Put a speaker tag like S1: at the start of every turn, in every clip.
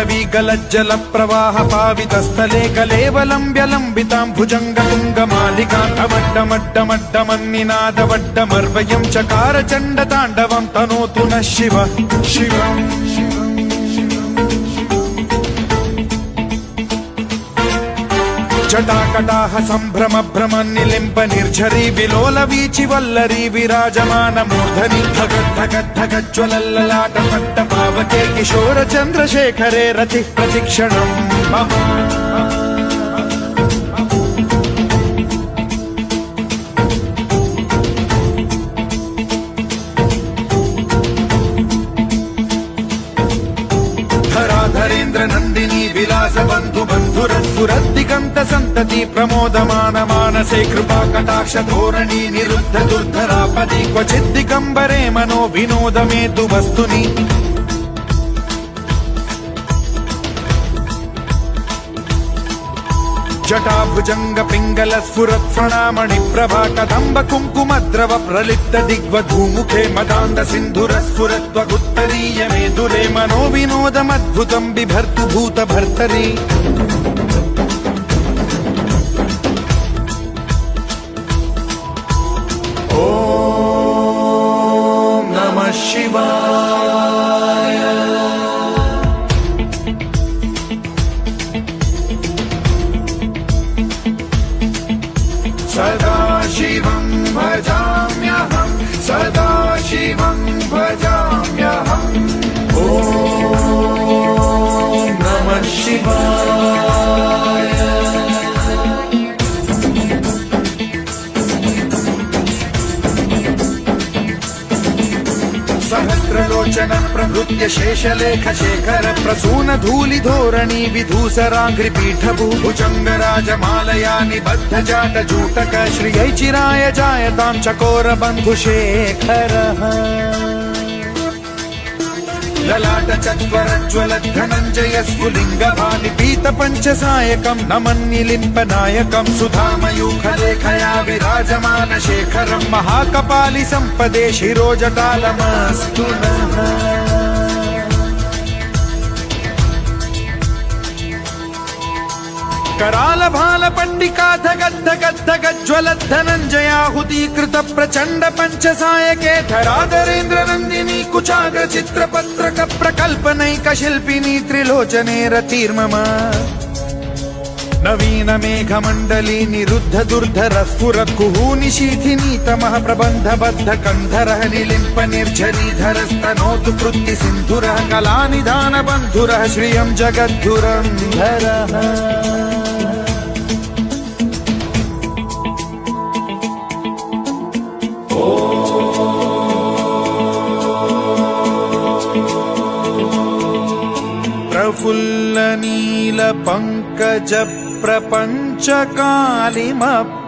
S1: वीगलज्जल प्रवाह पावितस्थले कलेवलम्ब्य लम्बितां भुजङ्गतुङ्गमालिकान्तमड्डमड्डमड्डमन्निनादवड्डमर्वयं चकार चण्डताण्डवं तनोतु नः शिवः शिवम् जटाकटाह सम्भ्रम भ्रम निलिम्प निर्झरी विलोल वीचि वल्लरी विराजमान मूर्धनि धगद्धगद्धगज्ज्वलल्ललाट पट्ट पावके किशोर चन्द्रशेखरे रति प्रतिक्षणम् मम धरेन्द्र नंदिनी विलास बंधु बंधुरस्फुरद्दिगंत संतति प्रमोदमान मानसे कृपा कटाक्ष धोरणी निरुद्ध दुर्धरापदि क्वचित् दिगंबरे मनो विनोद मेतु वस्तुनि जटाभुजंग पिंगल स्फुरत् प्रणामणि प्रभा कदंब कुंकुमद्रव प्रलिप्त दिग्वधूमुखे मदान्ध सिन्धुर स्फुरत्वगुत्तरीय मेदुरे मनो विनोदमद्भुतं बिभर्तु भूत भर्तरि ॐ नमः शिवाय सदा शिवं भजाम्यहं सदा शिवं भजाम्यहम् ॐ नमः शिवाय सहस्रलोचन प्रभृत्य शेषलेख शेखर प्रसून धूलि धोरणी विधूसराङ्घ्रि पीठभुजङ्ग राजमालया निबद्ध जाट जूटक श्रियै चिराय जायतां चकोर बन्धुशेखरः ललाट चत्वरज्वल धनञ्जय स्फुलिङ्ग भानि पीत पञ्चसायकं नमन्निलिम्प नायकं सुधामयूखलेखया विराजमान शेखरं महाकपालि सम्पदे शिरोजटालमस्तु नः कराल भाल पंडिका धगद्धगद्धगज्ज्वलद्धनञ्जयाहुतीकृत प्रचण्ड पञ्चसायके धराधरेन्द्र नन्दिनी कुचाग्र चित्रपत्रक प्रकल्पनैक शिल्पिनी त्रिलोचने रतिर्मम नवीन मेघमण्डली निरुद्ध दुर्धर स्फुर कुहूनिशीथिनी तमः प्रबन्धबद्ध कन्धरः निलिम्प निर्झरीधरस्तनोतु कृत्ति सिन्धुरः कलानिधान बन्धुरः श्रियं जगद्धुरन्धरः प्रफुल्ल नील पंकज प्रपंच कालिम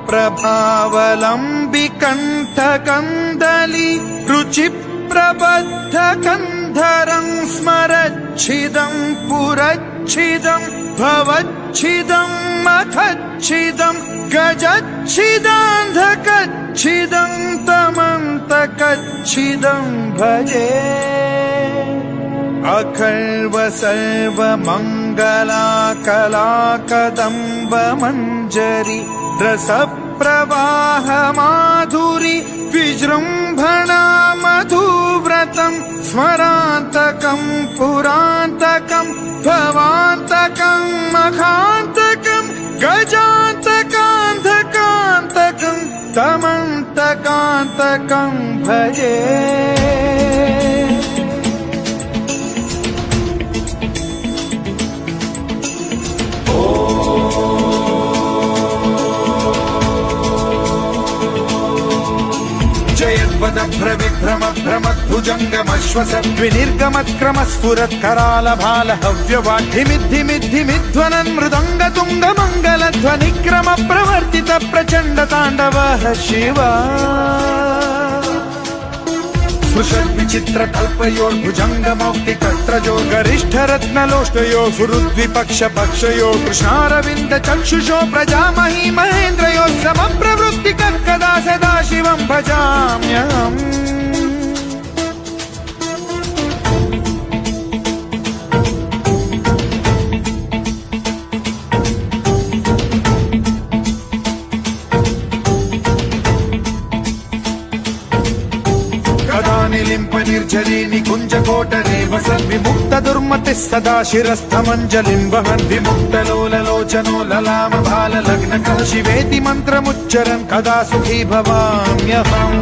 S1: प्रभावलंबि कंठ कंदली रुचि प्रबद्ध कंधरं स्मरच्छिदं पुरच्छिदं भवच्छिदं मखच्छिदं गजच्छिदान्धकच्छिदं तमन्तकच्छिदं भजे अखर्व सर्व मंगला कला कदम्ब मंजरी रस प्रवाह माधुरी विजृंभणा मधुव्रतं स्मरान्तकं पुरान्तकं भवान्तकं मखान्तकं गजान्तकान्धकान्तकं तमन्तकान्तकं भजे भ्रविभ्रम भ्रमद्भुजङ्गमश्वसद्विनिर्गमत्क्रम स्फुरत्कराल भाल हव्यवाढ्धिमिद्धिमिद्धिमिध्वनन् मृदङ्ग तुङ्ग मङ्गलध्वनिक्रम प्रवर्तित प्रचण्ड ताण्डवः शिवा स्पृशद्विचित्र कल्पयोर्भुजङ्गमौक्ति कत्रजो गरिष्ठ रत्नलोष्टयो फुरुद्विपक्ष पक्षयो कृष्णारविन्द चक्षुषो प्रजामही महेन्द्रयो समप्रवृत्ति कदा सदा शिवं भजाम्यहम् నిలింప నిర్ఝరీ నికుంజ కోటరే వసన్ విముక్త దుర్మతి సదా శిరస్థమంజలిం వహన్ విముక్తలోలలోచనో లలామ బాల లగ్న శివేతి మంత్రముచ్చరన్ కదా సుఖీ భవామ్యహం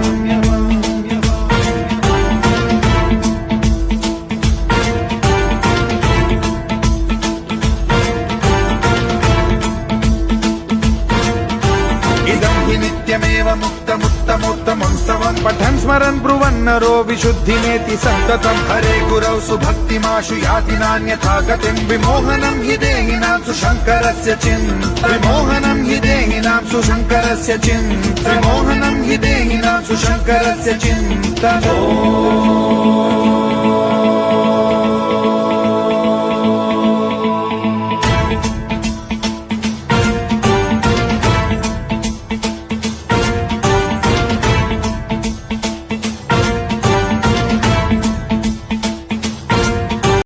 S1: నిత్యమేవ ముక్తముత్తమోత్తమం స్తవం పఠన్ స్మరన్ బ్రువన్నరో విశుద్ధినేతి సంతతం హరే గురౌ సుభక్తిమాశు యాతి నాన్యథా గతిం విమోహనం హి దేహినాం సుశంకరస్య చింత విమోహనం హి దేహినాం సుశంకరస్య చింత విమోహనం హి దేహినాం సుశంకరస్య చింత